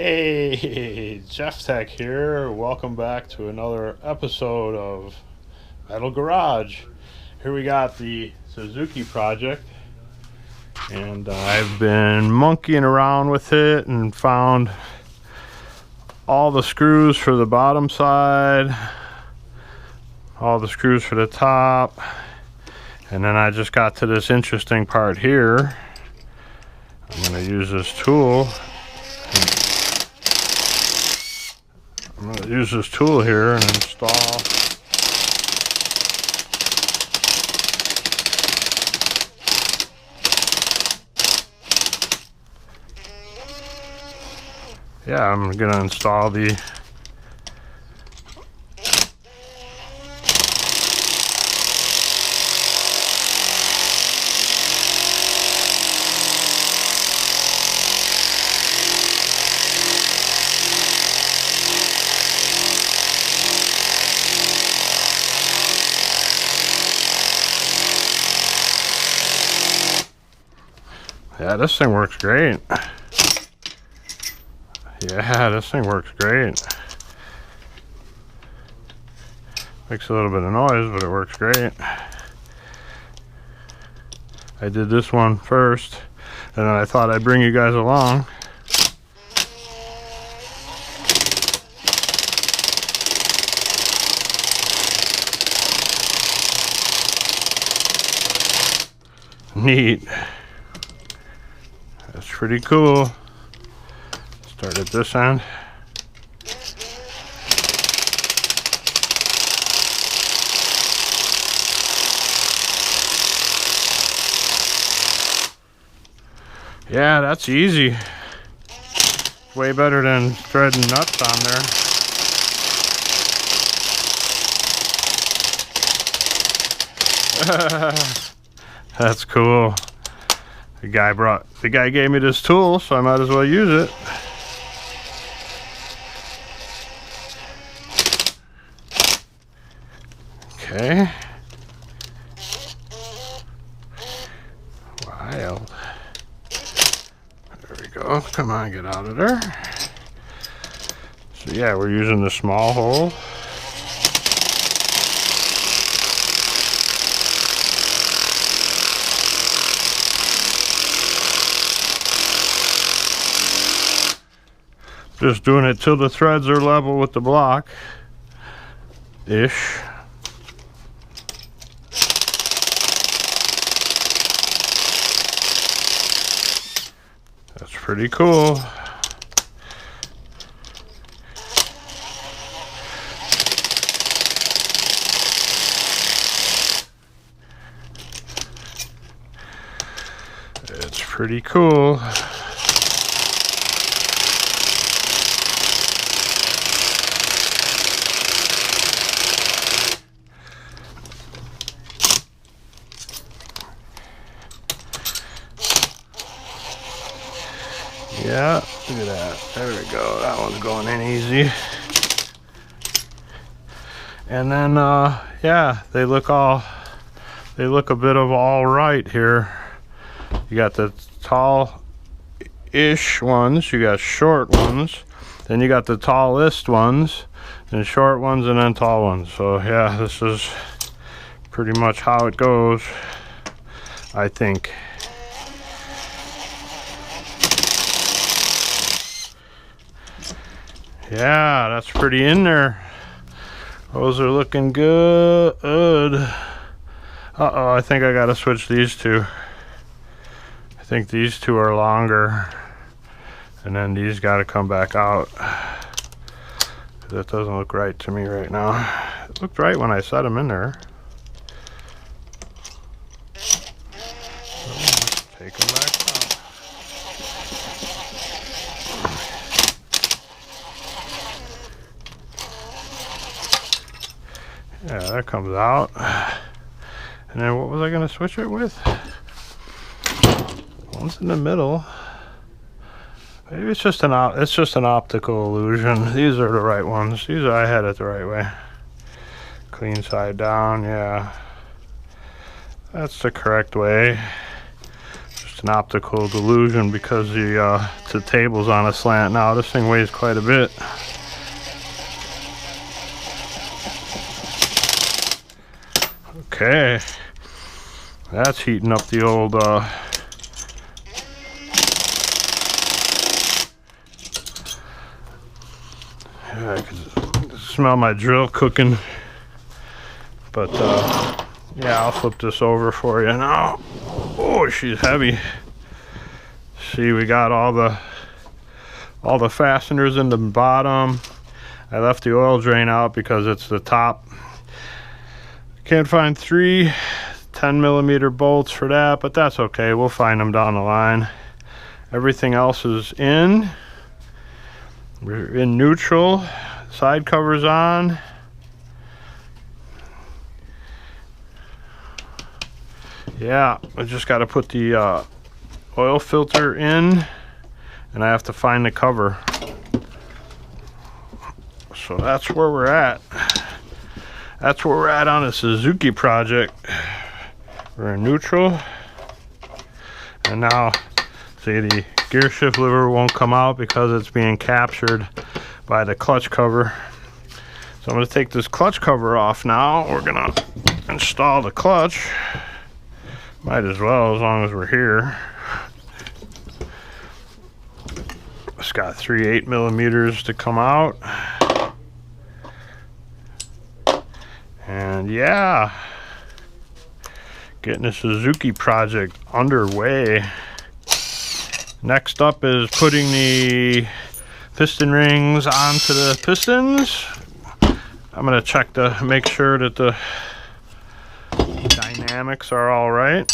Hey, Jeff Tech here. Welcome back to another episode of Metal Garage. Here we got the Suzuki project, and I've been monkeying around with it and found all the screws for the bottom side, all the screws for the top, and then I just got to this interesting part here. I'm going to use this tool. I'm going to use this tool here and install I'm going to install the this thing works great. This thing works great. Makes a little bit of noise, but it works great. I did this one first, and then I thought I'd bring you guys along. Neat. That's pretty cool. Start at this end. Yeah, that's easy. Way better than threading nuts on there. That's cool. The guy gave me this tool, so I might as well use it. Okay. Wild. There we go. Come on, get out of there. So yeah, we're using the small hole. Just doing it till the threads are level with the block-ish. That's pretty cool. It's pretty cool. Yeah, look at that. There we go. That one's going in easy. And then, they look a bit of all right here. You got the tall-ish ones, you got short ones, then you got the tallest ones, and short ones, and then tall ones. So yeah, this is pretty much how it goes, I think. Yeah, that's pretty in there. Those are looking good. Uh-oh, I think I gotta switch these two. I think these two are longer. And then these gotta come back out. That doesn't look right to me right now. It looked right when I set them in there. So let's take them back out. Yeah, that comes out. And then what was I going to switch it with? One's in the middle. Maybe it's just an optical illusion. These are the right ones. I had it the right way. Clean side down, yeah. That's the correct way. Just It's an optical delusion because the table's on a slant now. This thing weighs quite a bit. Okay, that's heating up the old yeah, I can smell my drill cooking. But yeah, I'll flip this over for you now. Oh, she's heavy. See, we got all the fasteners in the bottom. I left the oil drain out because it's the top. Can't find 3 10mm bolts for that, but that's okay. We'll find them down the line. Everything else is in. We're in neutral. Side cover's on. Yeah, I just got to put the oil filter in, and I have to find the cover. So that's where we're at. That's where we're at on the Suzuki project. We're in neutral. And now, see, the gear shift lever won't come out because it's being captured by the clutch cover. So I'm going to take this clutch cover off now. We're going to install the clutch. Might as well, as long as we're here. It's got 3 8mm to come out. And yeah, getting the Suzuki project underway. Next up is putting the piston rings onto the pistons. I'm gonna check to make sure that the dynamics are all right.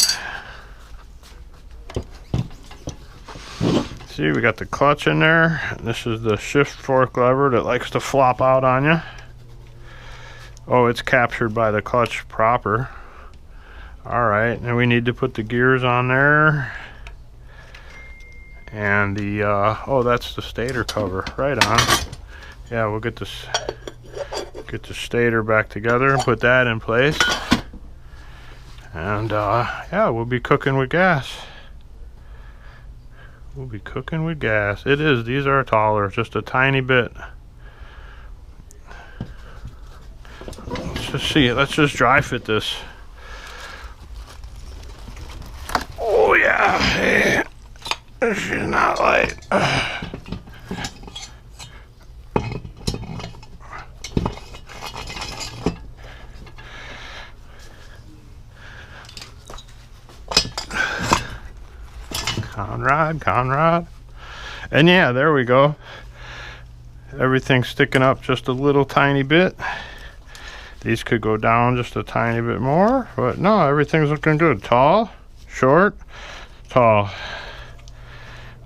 See, we got the clutch in there. This is the shift fork lever that likes to flop out on you. Oh, it's captured by the clutch proper. Alright, and we need to put the gears on there. And the, oh, that's the stator cover. Right on. Yeah, we'll get the stator back together and put that in place. And, yeah, we'll be cooking with gas. We'll be cooking with gas. It is, these are taller, just a tiny bit. Let's see it. Let's just dry fit this. Oh yeah, hey, this is not light. Conrad. And yeah, there we go. Everything's sticking up just a little tiny bit. These could go down just a tiny bit more, but no, everything's looking good. Tall, short, tall.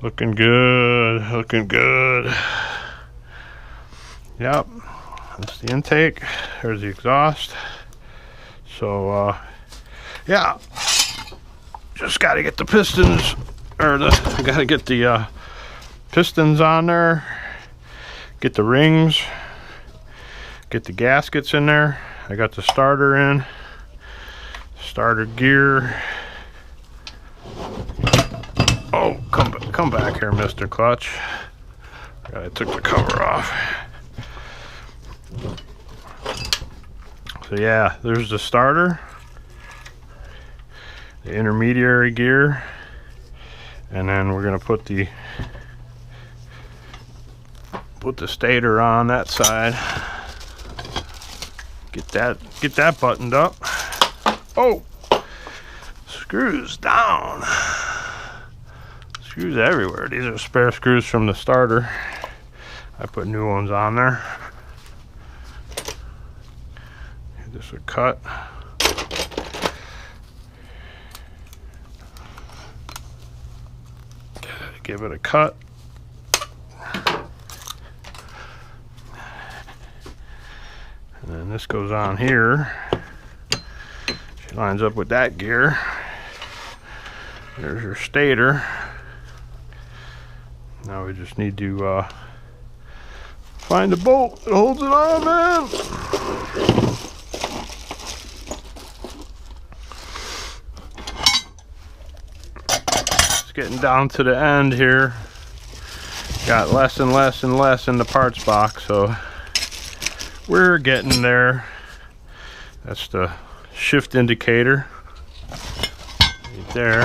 Looking good, looking good. Yep, that's the intake. There's the exhaust. So, yeah, just got to get the pistons, or got to get the pistons on there, get the rings, get the gaskets in there. I got the starter in, starter gear. Oh, come back here, Mr. Clutch. I took the cover off. So yeah, there's the starter, the intermediary gear, and then we're gonna put the stator on that side. Get that buttoned up. Oh, screws down. Screws everywhere. These are spare screws from the starter. I put new ones on there. Give this a cut. Give it a cut. And then this goes on here. She lines up with that gear. There's your stator. Now we just need to find the bolt that holds it on, man. It's getting down to the end here. Got less and less and less in the parts box, so we're getting there. That's the shift indicator right there.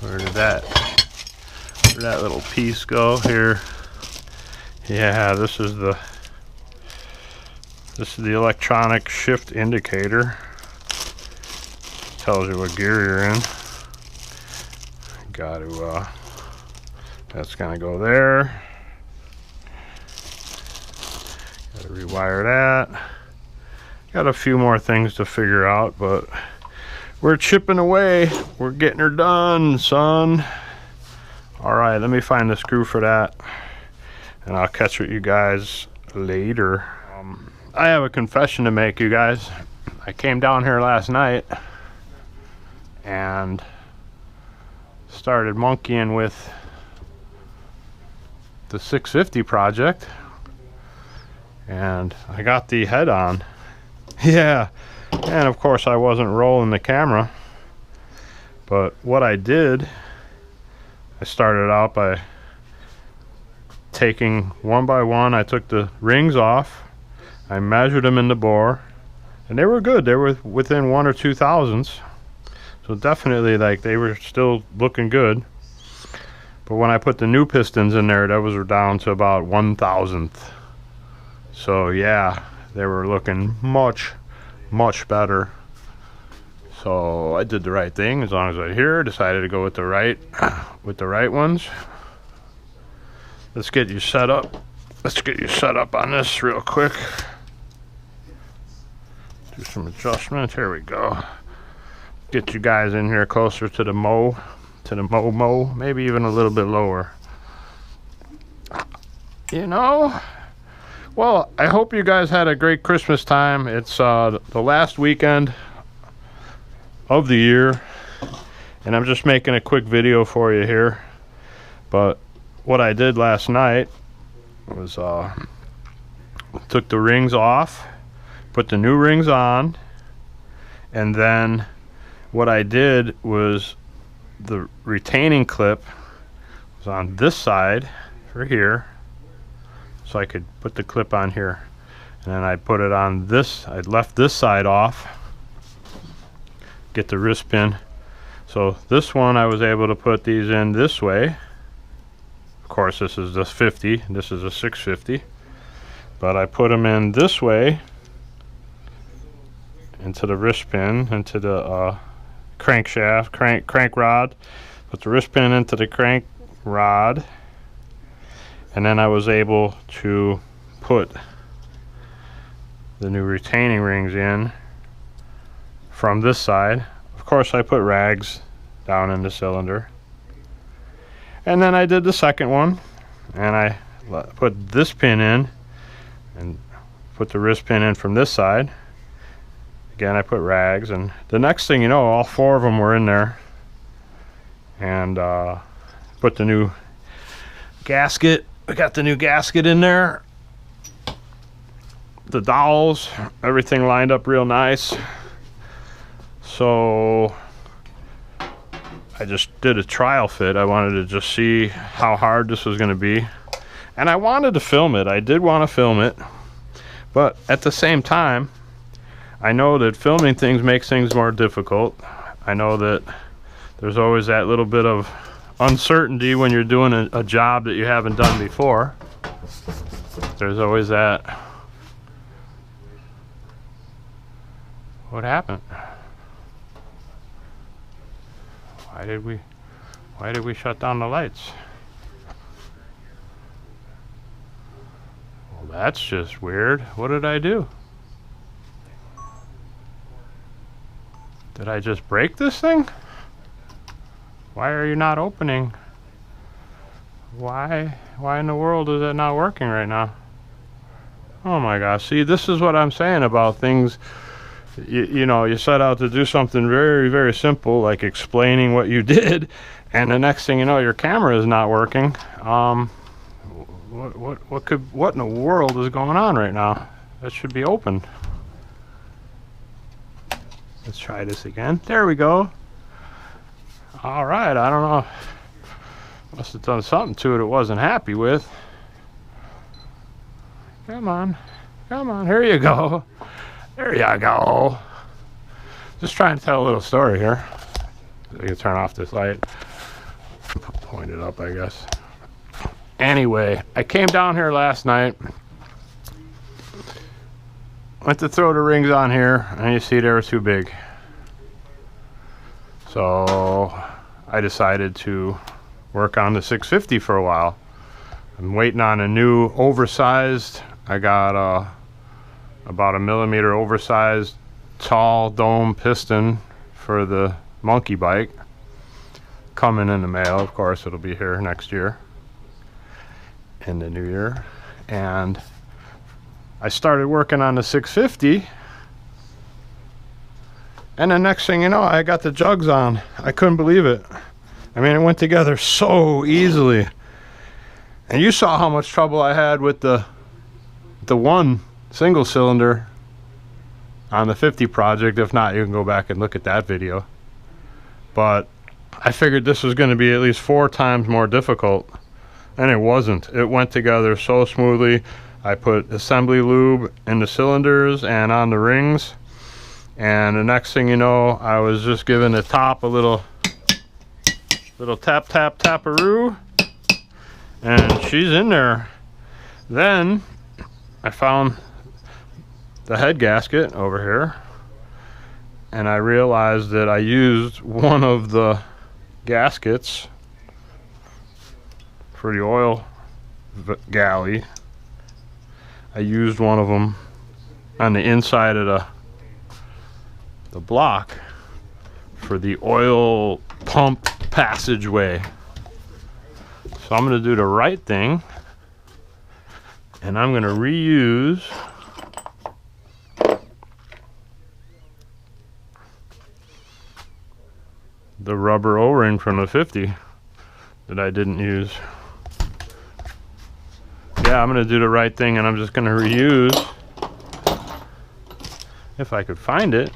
Where did that little piece go here? Yeah, this is the electronic shift indicator. Tells you what gear you're in. Got to that's gonna go there. Gotta rewire that. Got a few more things to figure out, but we're chipping away. We're getting her done, son. All right, let me find the screw for that, and I'll catch with you guys later. I have a confession to make, you guys. I came down here last night and started monkeying with the 650 project, and I got the head on. Yeah, and of course I wasn't rolling the camera, but what I did, I started out by taking one by one. I took the rings off, I measured them in the bore, and they were good. They were within 1 or 2 thousandths, so definitely, like, they were still looking good. But when I put the new pistons in there, those were down to about 1,000th. So yeah, they were looking much better. So I did the right thing, as long as I decided to go with the right ones. Let's get you set up. Let's get you set up on this real quick. Do some adjustments. Here we go. Get you guys in here closer to the mow. Maybe even a little bit lower. You know, well, I hope you guys had a great Christmas time. It's the last weekend of the year, and I'm just making a quick video for you here. But what I did last night was took the rings off, put the new rings on, and then what I did was the retaining clip was on this side for here, so I could put the clip on here, and then I put it on this. I left this side off, get the wrist pin. So this one I was able to put these in this way. Of course, this is the 50, this is a 650, but I put them in this way into the wrist pin, into the crankshaft, crank rod. Put the wrist pin into the crank rod, and then I was able to put the new retaining rings in from this side. Of course, I put rags down in the cylinder, and then I did the second one, and I put this pin in and put the wrist pin in from this side. Again, I put rags, and the next thing you know, all 4 of them were in there. And put the new gasket. We got the new gasket in there. The dowels, everything lined up real nice. So I just did a trial fit. I wanted to just see how hard this was going to be. And I wanted to film it. I did want to film it. But at the same time, I know that filming things makes things more difficult. I know that there's always that little bit of uncertainty when you're doing a job that you haven't done before. There's always that. What happened? Why did we shut down the lights? Well, that's just weird. What did I do? Did I just break this thing? Why are you not opening? Why in the world is it not working right now? Oh my gosh, see, this is what I'm saying about things. You know, you set out to do something very simple, like explaining what you did, and the next thing you know, your camera is not working. What in the world is going on right now? That should be open. Let's try this again. There we go. All right, I don't know. Must have done something to it wasn't happy with. Come on. Come on. Here you go. There you go. Just trying to tell a little story here. I can turn off this light. Point it up, I guess. Anyway, I came down here last night. Went to throw the rings on here, and you see they were too big. So I decided to work on the 650 for a while. I'm waiting on a new oversized. I got about a millimeter oversized tall dome piston for the monkey bike coming in the mail. Of course, it'll be here next year in the new year. And I started working on the 650, and the next thing you know, I got the jugs on. I couldn't believe it. I mean, it went together so easily. And you saw how much trouble I had with the one single cylinder on the 50 project. If not, you can go back and look at that video. But I figured this was going to be at least 4 times more difficult, and it wasn't. It went together so smoothly. I put assembly lube in the cylinders and on the rings, and the next thing you know, I was just giving the top a little tap tap taparoo, and she's in there. Then I found the head gasket over here, and I realized that I used one of the gaskets for the oil galley. I used one of them on the inside of the block for the oil pump passageway. So I'm going to do the right thing, and I'm going to reuse the rubber O-ring from the 50 that I didn't use. Yeah, I'm going to do the right thing, and I'm just going to reuse, if I could find it,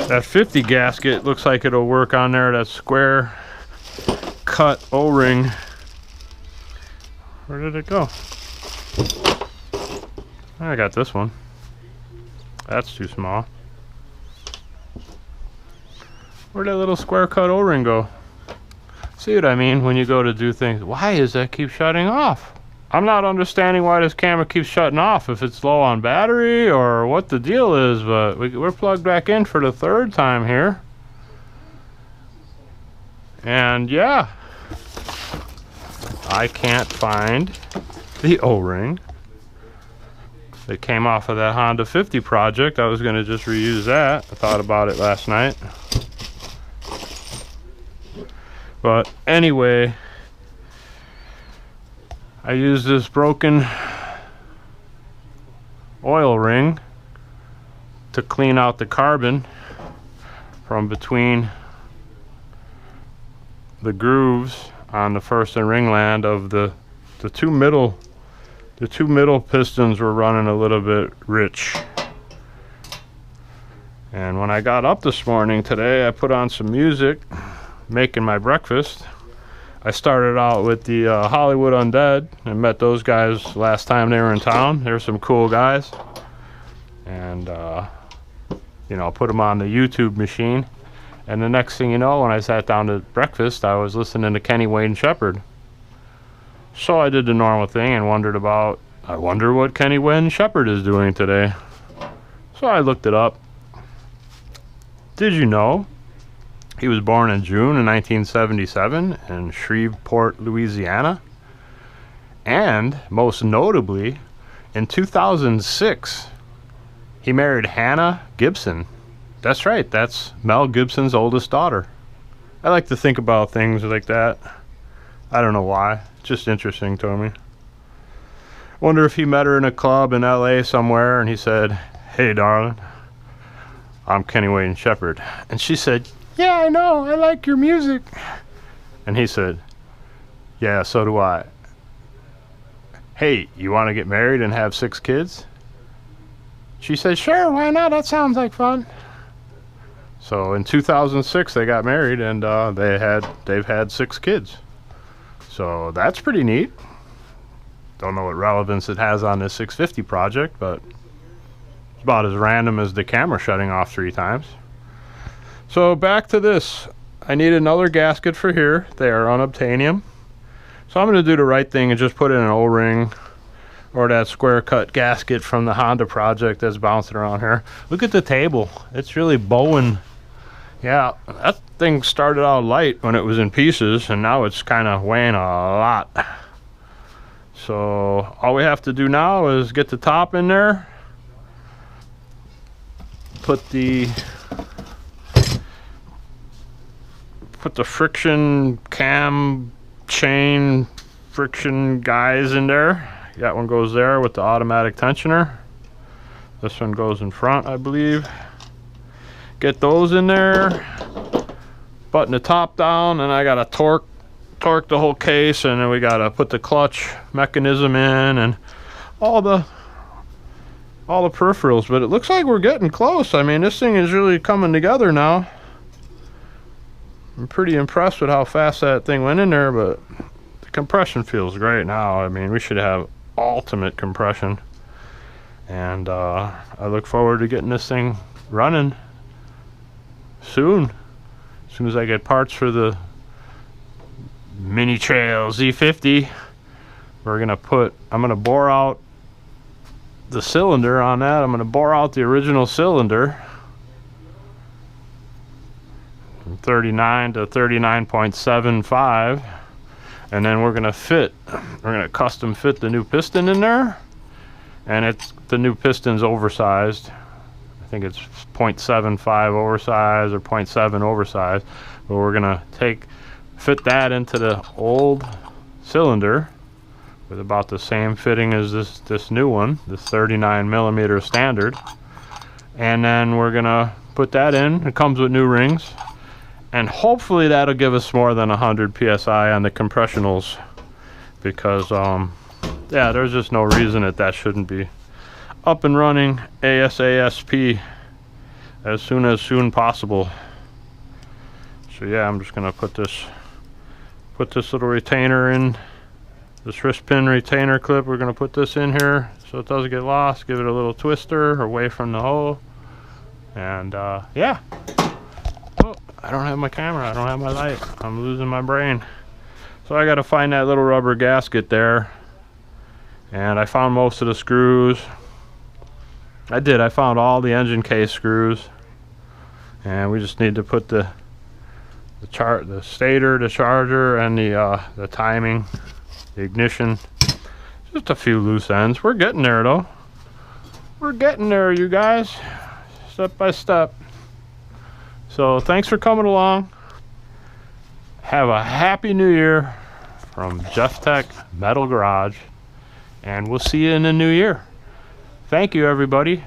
that 50 gasket. Looks like it'll work on there. That square cut O-ring. Where did it go? I got this one. That's too small. Where'd that little square cut O-ring go? See what I mean when you go to do things? Why does that keep shutting off? I'm not understanding why this camera keeps shutting off, if it's low on battery or what the deal is, but we're plugged back in for the 3rd time here. And yeah, I can't find the O-ring that came off of that Honda 50 project. I was going to just reuse that. I thought about it last night. But anyway, I used this broken oil ring to clean out the carbon from between the grooves on the first and ringland of the two middle pistons were running a little bit rich. And when I got up this morning today, I put on some music, making my breakfast. I started out with the Hollywood Undead. I met those guys last time they were in town. They were some cool guys. And, you know, put them on the YouTube machine. And the next thing you know, when I sat down to breakfast, I was listening to Kenny Wayne Shepherd. So I did the normal thing and I wonder what Kenny Wayne Shepherd is doing today. So I looked it up. Did you know he was born in June of 1977 in Shreveport, Louisiana? And most notably, in 2006, he married Hannah Gibson. That's right, that's Mel Gibson's oldest daughter. I like to think about things like that. I don't know why, just interesting to me. Wonder if he met her in a club in LA somewhere and he said, "Hey darling, I'm Kenny Wayne Shepherd." And she said, "Yeah, I know, I like your music." And he said, "Yeah, so do I. Hey, you want to get married and have 6 kids?" She said, "Sure, why not? That sounds like fun." So in 2006 they got married, and they've had 6 kids. So that's pretty neat. Don't know what relevance it has on this 650 project, but it's about as random as the camera shutting off 3 times. So back to this. I need another gasket for here. They are unobtainium. So I'm going to do the right thing and just put in an O-ring or that square cut gasket from the Honda project that's bouncing around here. Look at the table. It's really bowing. Yeah, that thing started out light when it was in pieces, and now it's kind of weighing a lot. So all we have to do now is get the top in there, put the friction cam chain friction guys in there. That one goes there with the automatic tensioner. This one goes in front, I believe. Get those in there, button the top down, and I gotta torque the whole case, and then we gotta put the clutch mechanism in and all the peripherals. But it looks like we're getting close. I mean, this thing is really coming together now. I'm pretty impressed with how fast that thing went in there, but the compression feels great now. I mean, we should have ultimate compression, and I look forward to getting this thing running soon. As soon as I get parts for the Mini Trail Z50, I'm gonna bore out the cylinder on that. I'm gonna bore out the original cylinder from 39 to 39.75, and then we're gonna custom fit the new piston in there. And the new piston's oversized. I think it's 0.75 oversized or 0.7 oversized, but we're gonna fit that into the old cylinder with about the same fitting as this new one, this 39 millimeter standard. And then we're gonna put that in. It comes with new rings, and hopefully that'll give us more than 100 psi on the compressionals, because yeah, there's just no reason that shouldn't be up and running ASAP as soon possible. So yeah, I'm just gonna put this little retainer in, this wrist pin retainer clip. We're gonna put this in here so it doesn't get lost. Give it a little twister away from the hole, and yeah. Oh, I don't have my camera, I don't have my light, I'm losing my brain. So I gotta find that little rubber gasket there, and I found most of the screws. I found all the engine case screws, and we just need to put the stator, the charger, and the timing, the ignition. Just a few loose ends. We're getting there though. We're getting there, you guys, step by step. So thanks for coming along. Have a happy new year from Jeff Tech Metal Garage, and we'll see you in the new year. Thank you, everybody.